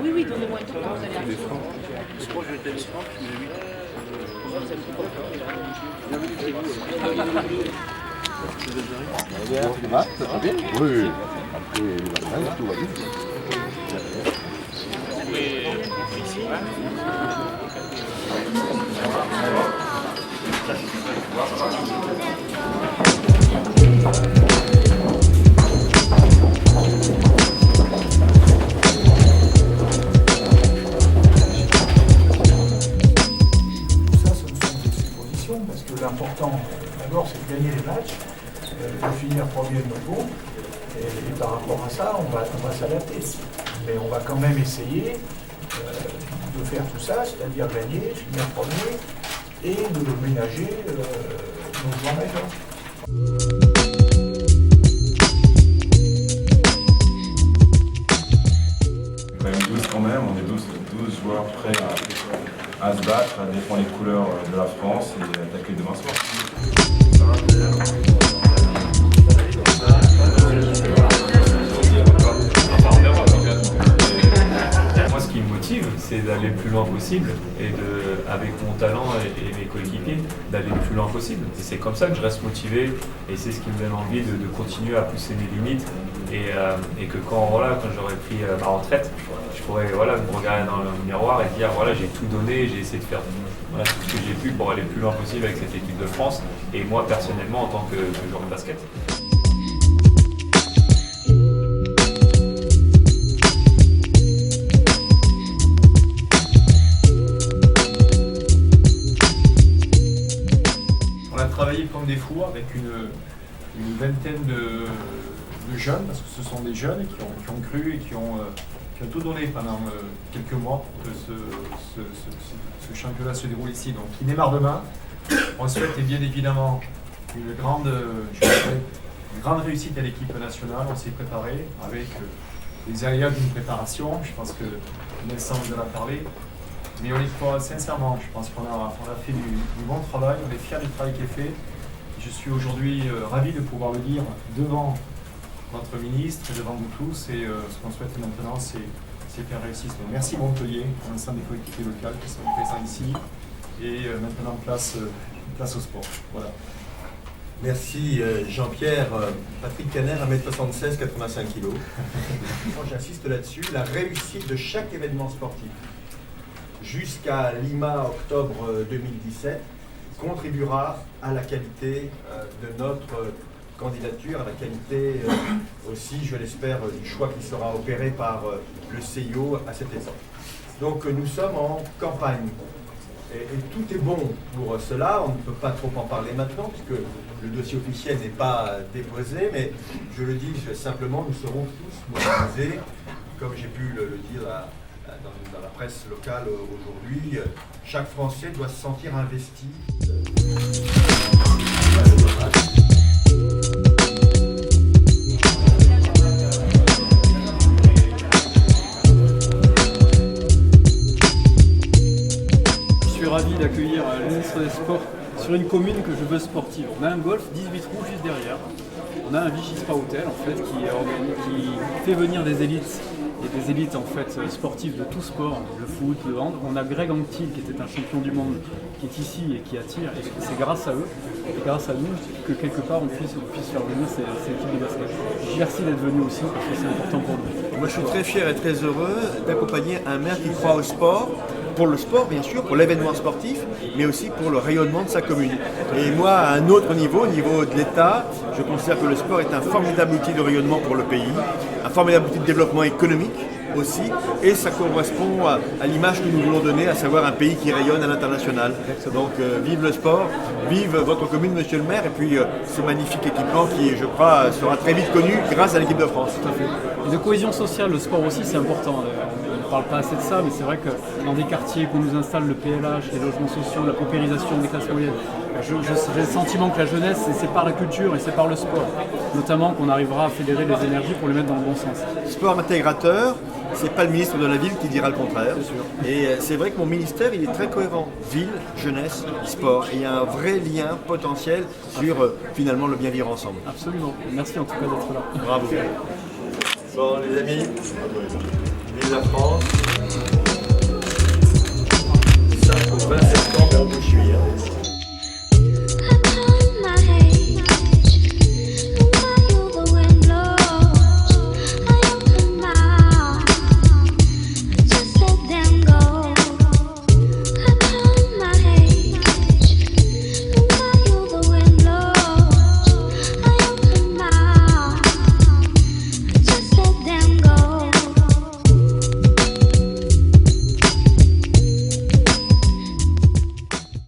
Oui, oui, donnez-moi un temps quand vous allez arriver. Ça va? Ça va bien? Oui. Après, les vacances, tout va bien. Parce que l'important, d'abord, c'est de gagner les matchs, de finir premier de notre groupe, et par rapport à ça, on va s'adapter. Mais on va quand même essayer de faire tout ça, c'est-à-dire gagner, finir premier, et de ménager nos joueurs majeurs. Quand même, on est 12 joueurs prêts à se battre, à défendre les couleurs de la France et attaquer demain soir. Moi, ce qui me motive, c'est d'aller le plus loin possible et avec mon talent et mes coéquipiers, d'aller le plus loin possible. Et c'est comme ça que je reste motivé et c'est ce qui me donne envie de continuer à pousser mes limites et que quand j'aurai pris ma retraite, je pourrais me regarder dans le miroir et dire j'ai tout donné, j'ai essayé de faire tout ce que j'ai pu pour aller le plus loin possible avec cette équipe de France et moi personnellement en tant que joueur de basket. On a travaillé comme des fous avec une vingtaine de jeunes, parce que ce sont des jeunes qui ont cru et qui ont tout donné pendant quelques mois pour que ce championnat se déroule ici. Donc il démarre demain. On souhaite bien évidemment une grande réussite à l'équipe nationale. On s'est préparé avec les aléas d'une préparation. Je pense que Vincent vous en a parlé. Mais on y croit sincèrement. Je pense qu'on a fait du bon travail. On est fiers du travail qui est fait. Je suis aujourd'hui ravi de pouvoir le dire devant notre ministre, devant vous tous, et ce qu'on souhaite maintenant, c'est qu'un réussisse. Donc, merci Montpellier, à l'ensemble des collectivités locales qui sont présents ici, et maintenant place au sport. Voilà. Merci Jean-Pierre. Patrick Caner, 1m76, 85 kg. Moi j'insiste là-dessus, la réussite de chaque événement sportif jusqu'à Lima, octobre 2017, contribuera à la qualité de notre candidature, à la qualité aussi, je l'espère, du choix qui sera opéré par le CIO à cette époque. Donc nous sommes en campagne et tout est bon pour cela. On ne peut pas trop en parler maintenant puisque le dossier officiel n'est pas déposé, mais je le dis simplement, nous serons tous mobilisés, comme j'ai pu le dire dans la presse locale aujourd'hui. Chaque Français doit se sentir investi. Je suis ravi d'accueillir le ministre des Sports sur une commune que je veux sportive. On a un golf 18 trous juste derrière. On a un Vichy Spa Hotel en fait qui fait venir des élites et des élites en fait sportives de tout sport, le foot, le hand. On a Greg Anquetil qui était un champion du monde qui est ici et qui attire, et c'est grâce à eux et grâce à nous que quelque part on puisse faire venir ces équipes de basket. Merci d'être venu aussi parce que c'est important pour nous. Moi je suis très fier et très heureux d'accompagner un maire qui croit au sport, pour le sport bien sûr, pour l'événement sportif, mais aussi pour le rayonnement de sa commune. Et moi à un autre niveau, au niveau de l'État, je considère que le sport est un formidable outil de rayonnement pour le pays, un formidable outil de développement économique aussi, et ça correspond à l'image que nous voulons donner, à savoir un pays qui rayonne à l'international. Donc vive le sport, vive votre commune, monsieur le maire, et puis ce magnifique équipement qui, je crois, sera très vite connu grâce à l'équipe de France. Tout à fait. Et de cohésion sociale, le sport aussi, c'est important. On ne parle pas assez de ça, mais c'est vrai que dans des quartiers qu'on nous installe, le PLH, les logements sociaux, la paupérisation des classes moyennes, j'ai le sentiment que la jeunesse, c'est par la culture et c'est par le sport. Notamment qu'on arrivera à fédérer les énergies pour les mettre dans le bon sens. Sport intégrateur, c'est pas le ministre de la Ville qui dira le contraire. Et c'est vrai que mon ministère, il est très cohérent. Ville, jeunesse, sport. Et il y a un vrai lien potentiel sur finalement le bien vivre ensemble. Absolument. Merci en tout cas d'être là. Bravo. Bon les amis, Vive la France.